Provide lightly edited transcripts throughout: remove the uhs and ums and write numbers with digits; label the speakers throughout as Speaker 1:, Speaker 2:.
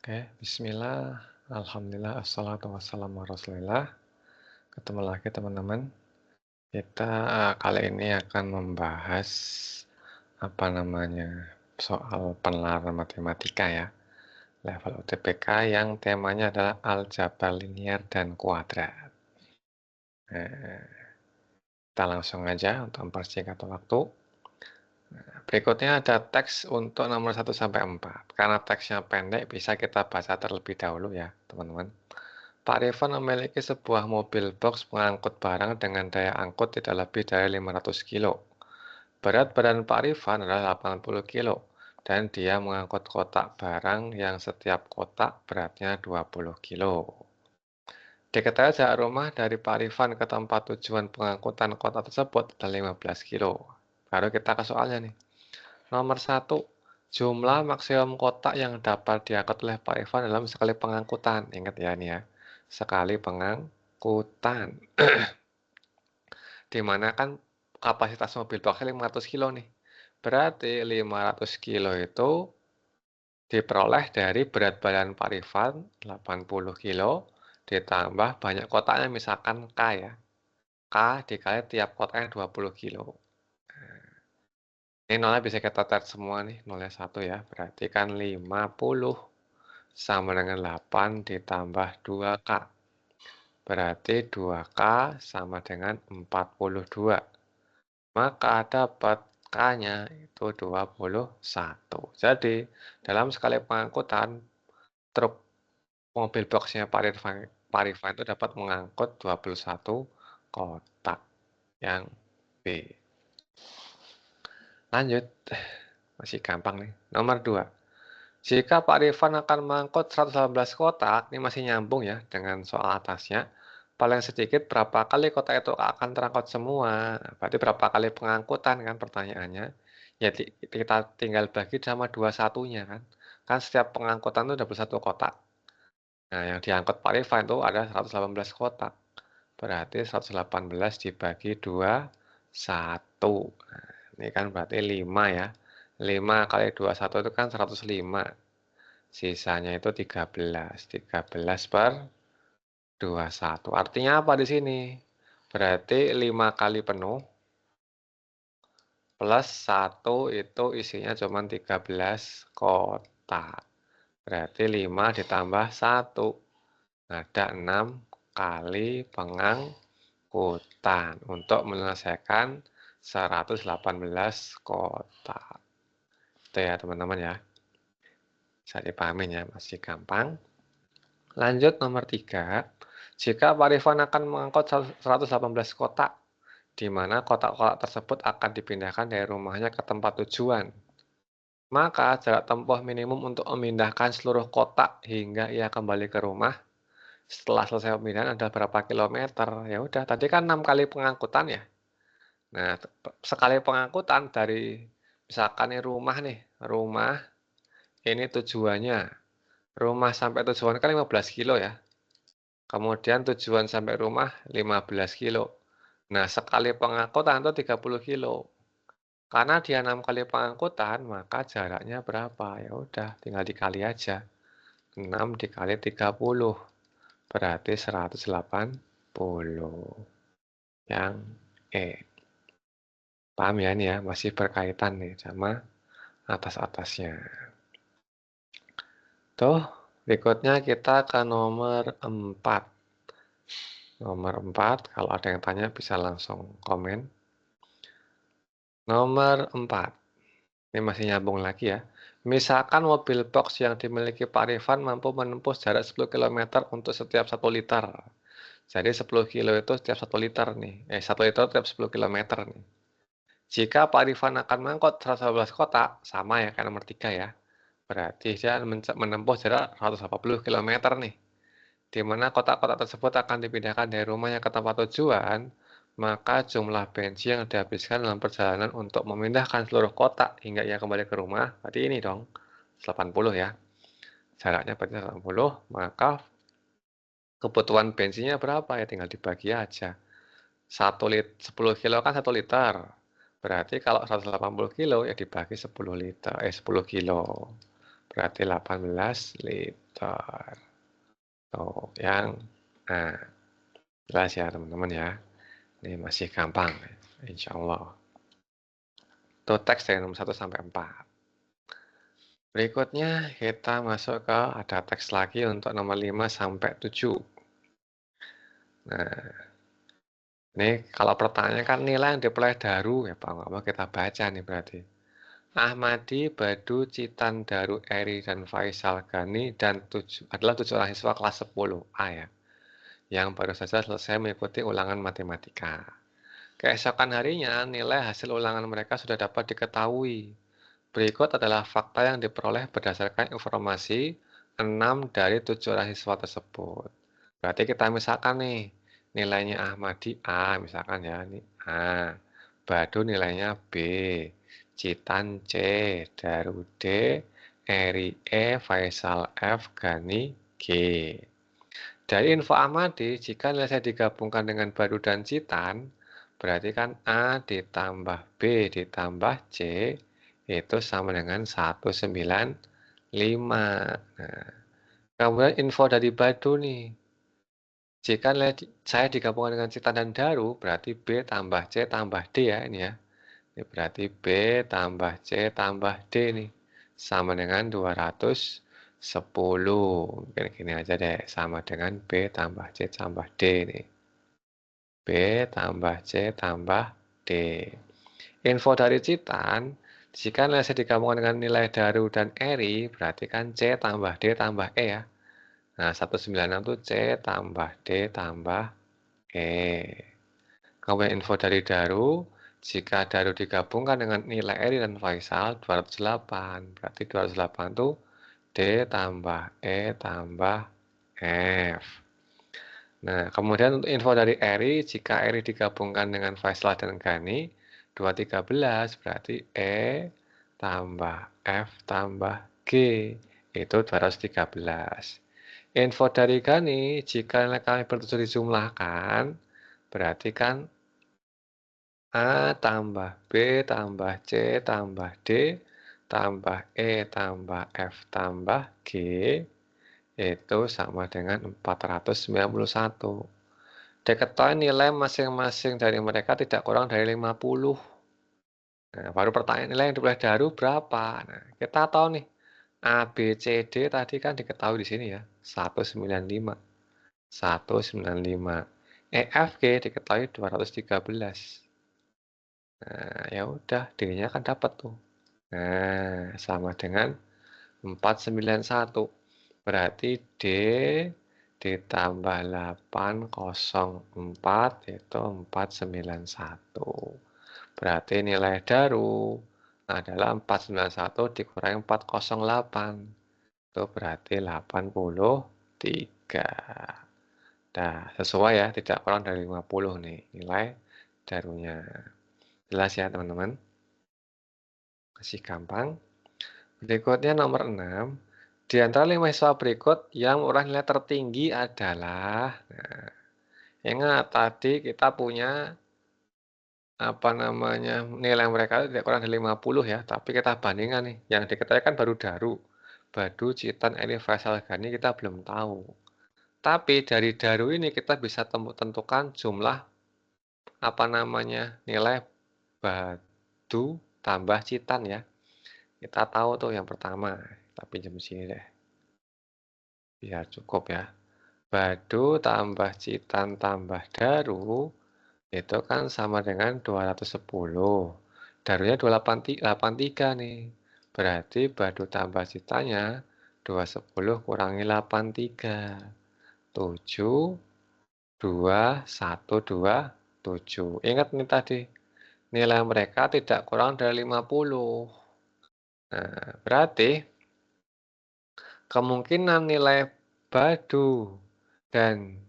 Speaker 1: Oke, bismillah, alhamdulillah, assalatu wassalamu ala Rasulillah. Ketemu lagi teman-teman. Kita kali ini akan membahas soal penalaran matematika ya, level UTBK yang temanya adalah aljabar linier dan kuadrat. Nah, kita langsung aja untuk mempersingkat waktu. Berikutnya ada teks untuk nomor 1 sampai 4. Karena teksnya pendek, bisa kita baca terlebih dahulu ya, teman-teman. Pak Rifan memiliki sebuah mobil box pengangkut barang dengan daya angkut tidak lebih dari 500 kilo. Berat badan Pak Rifan adalah 80 kilo, dan dia mengangkut kotak barang yang setiap kotak beratnya 20 kilo. Diketahui jarak rumah dari Pak Rifan ke tempat tujuan pengangkutan kotak tersebut adalah 15 kilo. Baru kita ke soalnya nih. Nomor 1. Jumlah maksimum kotak yang dapat diangkut oleh Pak Rifan dalam sekali pengangkutan. Ingat ya nih ya. Sekali pengangkutan. Dimana kan kapasitas mobil boxnya 500 kilo nih. Berarti 500 kilo itu diperoleh dari berat badan Pak Rifan 80 kilo ditambah banyak kotaknya misalkan K ya. K dikali tiap kotaknya 20 kilo. Ini nolnya bisa kita tet semua nih, nolnya 1 ya. Berarti kan 50 sama dengan 8 ditambah 2K. Berarti 2K sama dengan 42. Maka dapat K-nya itu 21. Jadi, dalam sekali pengangkutan, truk mobil boxnya Pak Rifan itu dapat mengangkut 21 kotak. Yang B. Lanjut. Masih gampang nih. Nomor 2. Jika Pak Rifan akan mengangkut 118 kotak, ini masih nyambung ya dengan soal atasnya. Paling sedikit berapa kali kotak itu akan terangkut semua? Berarti berapa kali pengangkutan kan pertanyaannya. Ya kita tinggal bagi sama 21-nya kan. Kan setiap pengangkutan itu 21 kotak. Nah, yang diangkut Pak Rifan itu ada 118 kotak. Berarti 118 dibagi 21. Nah, ini kan berarti 5 ya. 5 kali 21 itu kan 105. Sisanya itu 13. 13 per 21. Artinya apa di sini? Berarti 5 kali penuh plus 1 itu isinya cuma 13 kotak. Berarti 5 ditambah 1. Ada 6 kali pengangkutan untuk menyelesaikan 118 kotak. Itu ya teman-teman ya. Bisa dipahamin ya, masih gampang. Lanjut nomor 3. Jika Pak Rifan akan mengangkut 118 kotak, di mana kotak-kotak tersebut akan dipindahkan dari rumahnya ke tempat tujuan. Maka jarak tempuh minimum untuk memindahkan seluruh kotak hingga ia kembali ke rumah setelah selesai pemindahan adalah berapa kilometer. Ya udah, tadi kan 6 kali pengangkutan ya. Nah, sekali pengangkutan dari misalkan ini rumah nih, rumah ini tujuannya. Rumah sampai tujuan kan 15 kilo ya. Kemudian tujuan sampai rumah 15 kilo. Nah, sekali pengangkutan itu 30 kilo. Karena dia 6 kali pengangkutan, maka jaraknya berapa? Ya udah, tinggal dikali aja. 6 dikali 30. Berarti 180. Yang E. Paham ya ini ya? Masih berkaitan nih sama atas-atasnya. Tuh, berikutnya kita ke nomor 4. Nomor 4, kalau ada yang tanya bisa langsung komen. Nomor 4. Ini masih nyambung lagi ya. Misalkan mobil box yang dimiliki Pak Rifan mampu menempuh jarak 10 km untuk setiap 1 liter. Jadi 10 kilo itu setiap 1 liter nih. 1 liter setiap 10 km nih. Jika Pak Rifan akan mengangkut 112 kotak, sama ya kayak nomor 3 ya. Berarti dia menempuh jarak 180 km nih. Di mana kotak-kotak tersebut akan dipindahkan dari rumahnya ke tempat tujuan, maka jumlah bensin yang dihabiskan dalam perjalanan untuk memindahkan seluruh kotak hingga ia kembali ke rumah, berarti ini dong, 80 ya. Jaraknya berarti 80, maka kebutuhan bensinnya berapa ya, tinggal dibagi aja. 10 kilo kan 1 liter. Berarti kalau 180 kilo ya dibagi 10 liter, 10 kilo. berarti 18 liter. Tuh, yang nah, jelas ya teman-teman ya. Ini masih gampang, insya Allah. Itu teks dari nomor 1 sampai 4. Berikutnya kita masuk ke ada teks lagi untuk nomor 5 sampai 7. Nah, ini kalau pertanyaan kan nilai yang diperoleh Daru ya Pak, nggak kita baca nih berarti. Ahmadi, Badu, Citan, Daru, Eri, dan Faisal Gani adalah 7 orang siswa kelas 10 A ya, yang baru saja selesai mengikuti ulangan matematika. Keesokan harinya, nilai hasil ulangan mereka sudah dapat diketahui. Berikut adalah fakta yang diperoleh berdasarkan informasi 6 dari 7 orang siswa tersebut. Berarti kita misalkan nih, nilainya Ahmadi A, misalkan ya, ini A. Badu nilainya B. Citan C. Daru D. Eri E. Faisal F. Gani G. Dari info Ahmadi, jika nilai saya digabungkan dengan Badu dan Citan, berarti kan A ditambah B ditambah C itu sama dengan 195. Nah, kemudian info dari Badu nih. Jika nilai saya digabungkan dengan Citan dan Daru, berarti B tambah C tambah D ya ini ya. Ini berarti B tambah C tambah D nih. Sama dengan 210. Mungkin gini aja deh. Sama dengan B tambah C tambah D nih. B tambah C tambah D. Info dari Citan, jika nilai C digabungkan dengan nilai Daru dan Eri, berarti kan C tambah D tambah E ya. Nah, 196 itu C tambah D tambah E. Kemudian info dari Daru, jika Daru digabungkan dengan nilai Eri dan Faisal, 208. Berarti 208 itu D tambah E tambah F. Nah, kemudian untuk info dari Eri, jika Eri digabungkan dengan Faisal dan Gani, 213 berarti E tambah F tambah G, itu 213. Info dari Gani, jika nilai kami bertujuh dijumlahkan, berarti kan A tambah B tambah C tambah D tambah E tambah F tambah G, itu sama dengan 491. Diketahui nilai masing-masing dari mereka tidak kurang dari 50. Nah, baru pertanyaan nilai yang diperoleh Daru berapa? Nah, kita tahu nih, A, B, C, D tadi kan diketahui di sini ya, 195. 195. E, F, G diketahui 213. Nah, ya udah, D-nya kan dapat tuh. Nah, sama dengan 491. Berarti D ditambah 804 itu 491. Berarti nilai Daru adalah 491 dikurangi 408. Itu berarti 83. Nah, sesuai ya, tidak kurang dari 50 nih nilai Darunya. Jelas ya teman-teman? Masih gampang. Berikutnya nomor 6. Di antara 5 siswa berikut yang memperoleh nilai tertinggi adalah, nah, ingat tadi kita punya nilai mereka tidak kurang dari 50 ya, tapi kita bandingkan nih, yang diketahui kan baru Daru, Badu, Citan, Eni, Faisal, Gani kita belum tahu. Tapi dari Daru ini kita bisa tentukan jumlah nilai Badu tambah Citan ya. Kita tahu tuh yang pertama, kita pinjam sini deh. Biar cukup ya. Badu tambah Citan tambah Daru itu kan sama dengan 210. Darunya 283 nih. Berarti Badu tambah Citannya 210 kurangi 83. 7, 2, 1, 2, 7. Ingat nih tadi, nilai mereka tidak kurang dari 50. Nah, berarti kemungkinan nilai Badu dan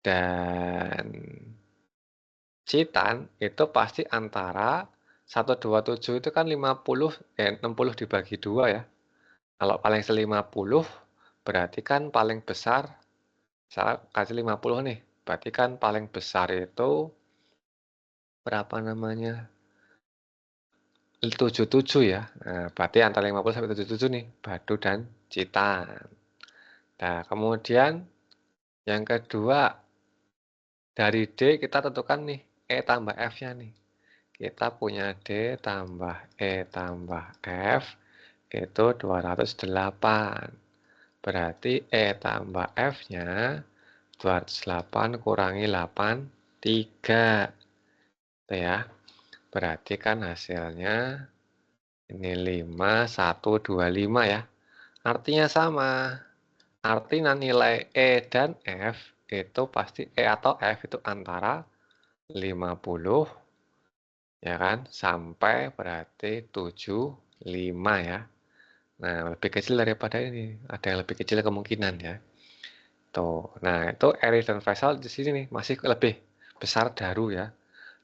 Speaker 1: dan Citan itu pasti antara 127 itu kan 60 dibagi 2 ya. Kalau paling 50 berarti kan paling besar, saya kasih 50 nih, berarti kan paling besar itu berapa namanya? 77 ya. Nah, berarti antara 50 sampai 77 nih, Badu dan Citan. Nah, kemudian yang kedua, dari D kita tentukan nih, E tambah F-nya nih. Kita punya D tambah E tambah F, itu 208. Berarti E tambah F-nya 208 kurangi 8, 3. Itu ya. Berarti kan hasilnya ini 5, 1, 2, 5 ya. Artinya sama. Artinya nilai E dan F itu pasti E atau F itu antara 50 ya kan sampai berarti 75 ya. Nah, lebih kecil daripada ini. Ada yang lebih kecil kemungkinan ya. Tuh. Nah, itu Eris dan Faisal di sini nih masih lebih besar Daru ya.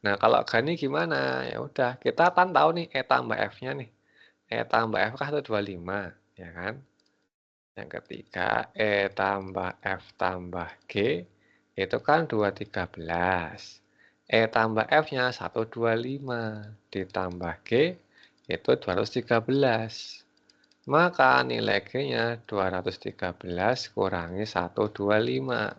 Speaker 1: Nah, kalau Gani gimana? Ya udah, kita kan tahu nih E tambah F-nya nih. E tambah F kan 125, ya kan? Yang ketiga, E tambah F tambah G itu kan 213. E tambah F-nya 125 ditambah G itu 213. Maka nilai G-nya 213 kurangi 125.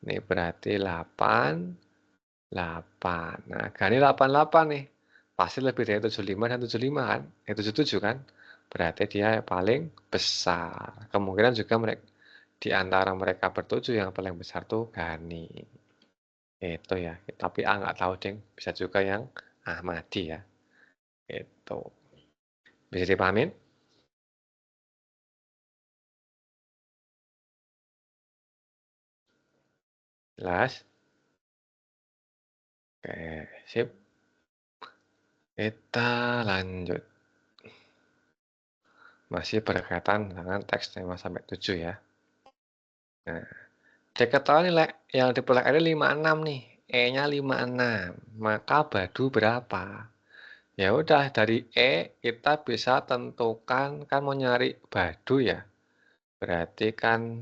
Speaker 1: Ini berarti 8, 8. Nah, Gani 88 nih. Pasti lebih dari 75 dan 75 kan? 77 kan? Berarti dia paling besar. Kemungkinan juga mereka di antara mereka bertujuh yang paling besar tuh Gani. Itu ya. Tapi nggak tahu deh. Bisa juga yang Ahmadi ya. Itu. Bisa dipahamin? Jelas? Oke, sip. Kita lanjut. Masih berkaitan dengan teks 5 sampai 7 ya. Nah, diketahui nilai yang diperoleh 56 nih. E-nya 56. Maka Badu berapa? Ya udah dari E kita bisa tentukan kan mau nyari Badu ya. Berarti kan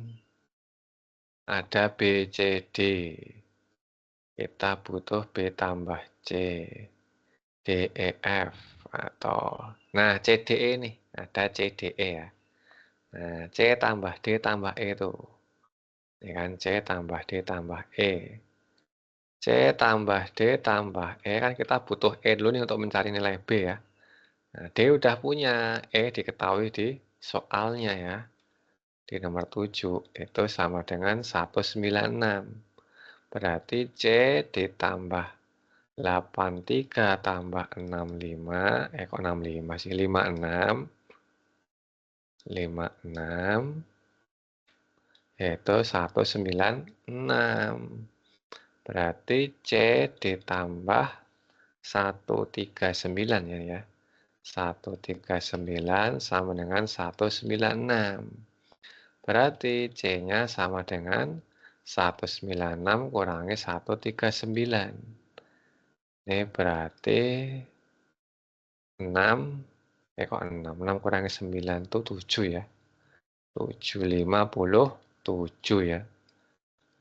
Speaker 1: ada B, C, D. Kita butuh B tambah C. D, E, F. Atau, nah C, D, E nih. Ada C, D, E ya. Nah, C tambah D tambah E itu. Ya kan, C tambah D tambah E. C tambah D tambah E kan kita butuh E dulu nih untuk mencari nilai B ya. Nah, D udah punya, E diketahui di soalnya ya. Di nomor 7 itu sama dengan 196. Berarti C ditambah 83 tambah 65, kok 65 sih? 56. 56 itu 196. Berarti C ditambah 139 ya. 139 sama dengan 196. Berarti C-nya sama dengan 196 kurangi 139. Ini berarti 6. Kok 6? 6 kurangi 9 itu 7 ya. 7, 57 ya.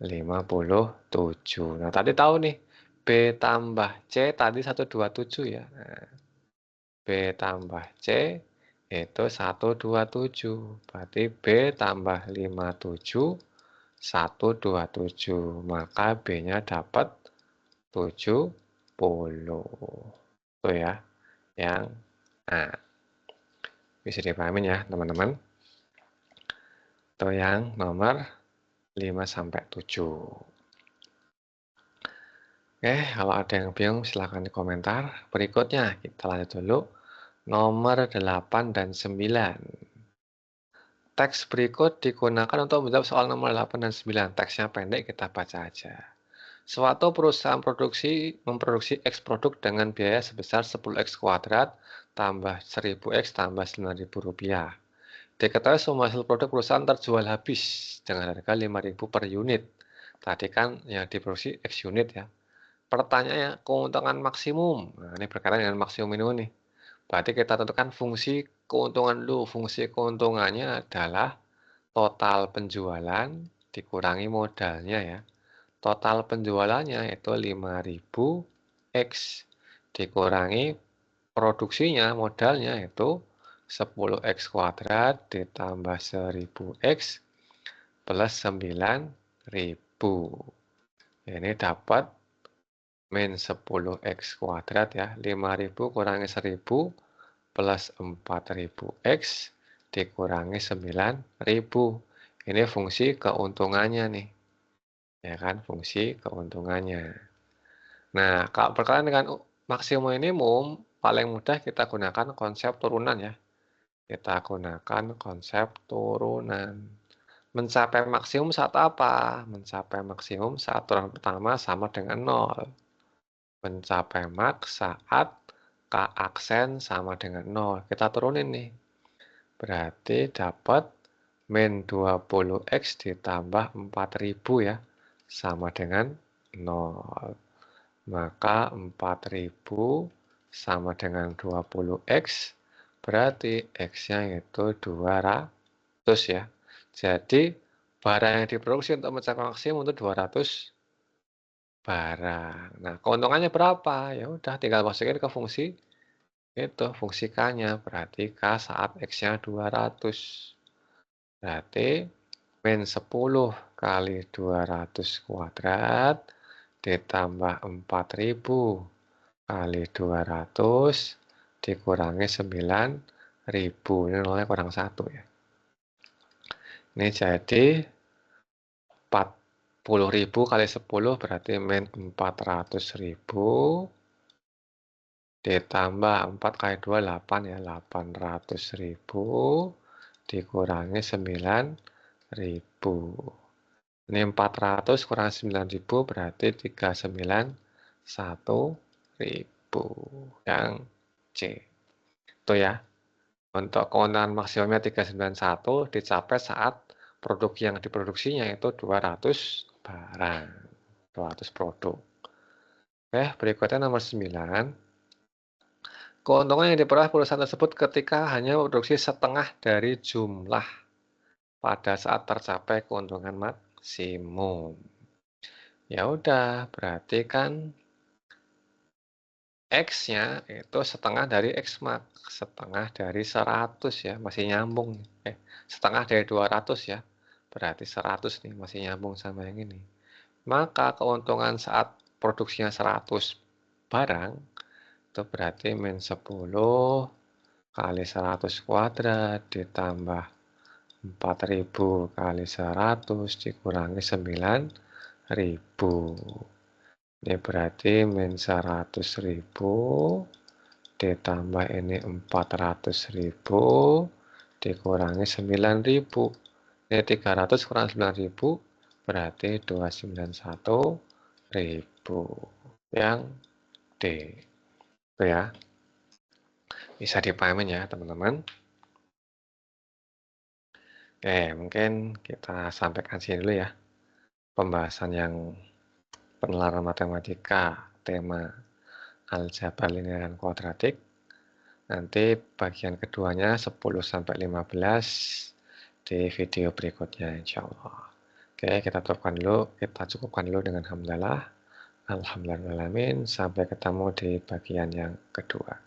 Speaker 1: 57. Nah, tadi tahu nih. B tambah C tadi 127 ya. Nah, B tambah C itu 127. Berarti B tambah 57, 127. Maka B-nya dapat 70. Itu ya. Yang nah, bisa dipahamin ya, teman-teman. Itu yang nomor 5 sampai 7. Oke, kalau ada yang bingung silahkan di komentar. Berikutnya kita lanjut dulu. Nomor 8 dan 9. Teks berikut digunakan untuk menjawab soal nomor 8 dan 9. Teksnya pendek, kita baca aja. Suatu perusahaan memproduksi X produk dengan biaya sebesar 10X kuadrat tambah 1000X tambah 9.000 rupiah. Diketahui semua hasil produk perusahaan terjual habis dengan harga 5.000 per unit. Tadi kan yang diproduksi X unit ya. Pertanyaannya, keuntungan maksimum. Nah, ini berkaitan dengan maksimum ini nih. Berarti kita tentukan fungsi keuntungan dulu. Fungsi keuntungannya adalah total penjualan dikurangi modalnya ya. Total penjualannya itu 5.000 X dikurangi produksinya, modalnya itu 10x kuadrat ditambah 1000x plus 9000. Ini dapat min 10x kuadrat ya. 5000 kurangi 1000 plus 4000x dikurangi 9000. Ini fungsi keuntungannya nih. Ya kan, fungsi keuntungannya. Nah, kalau berkaitan dengan maksimum minimum, paling mudah kita gunakan konsep turunan ya. Kita gunakan konsep turunan. Mencapai maksimum saat apa? Mencapai maksimum saat turunan pertama sama dengan 0. Mencapai maks saat K aksen sama dengan 0. Kita turunin nih. Berarti dapat min 20x ditambah 4000 ya. Sama dengan 0. Maka 4000 sama dengan 20x. Berarti x-nya itu 200 ya. Jadi barang yang diproduksi untuk mencapai maksimum itu 200 barang. Nah, keuntungannya berapa? Ya udah tinggal masukin ke fungsi itu, fungsi K-nya. Berarti K saat X-nya 200. Berarti min 10 kali 200 kuadrat ditambah 4000 kali 200 dikurangi 9000. Ini nolnya kurang 1 ya. Ini jadi 40.000 kali 10 berarti min 400.000 ditambah 4 kali 2 8 ya, 800.000 dikurangi 9.000. Ini 400 kurang 9.000 berarti 391.000 yang C. Itu ya. Untuk keuntungan maksimumnya 391 dicapai saat produk yang diproduksinya itu 200 barang, 200 produk. Oke, berikutnya nomor 9. Keuntungan yang diperoleh perusahaan tersebut ketika hanya memproduksi setengah dari jumlah pada saat tercapai keuntungan maksimum. Ya udah, berarti kan X-nya itu setengah dari X max, setengah dari 100 ya, masih nyambung. Setengah dari 200 ya, berarti 100 nih, masih nyambung sama yang ini. Maka keuntungan saat produksinya 100 barang, itu berarti min 10 kali 100 kuadrat ditambah 4000 kali 100 dikurangi 9000. Ini berarti min 100.000 ditambah ini 400.000 dikurangi 9.000. Ini 300 kurang 9.000 berarti 291.000 yang D. Itu ya. Bisa dipahamin ya teman-teman. Oke, mungkin kita sampaikan sini dulu ya. Pembahasan yang penalaran matematika tema aljabar linear dan kuadratik. Nanti bagian keduanya 10-15 di video berikutnya insya Allah. Oke, kita cukupkan dulu dengan hamdalah. Alhamdulillahirrahmanirrahim. Sampai ketemu di bagian yang kedua.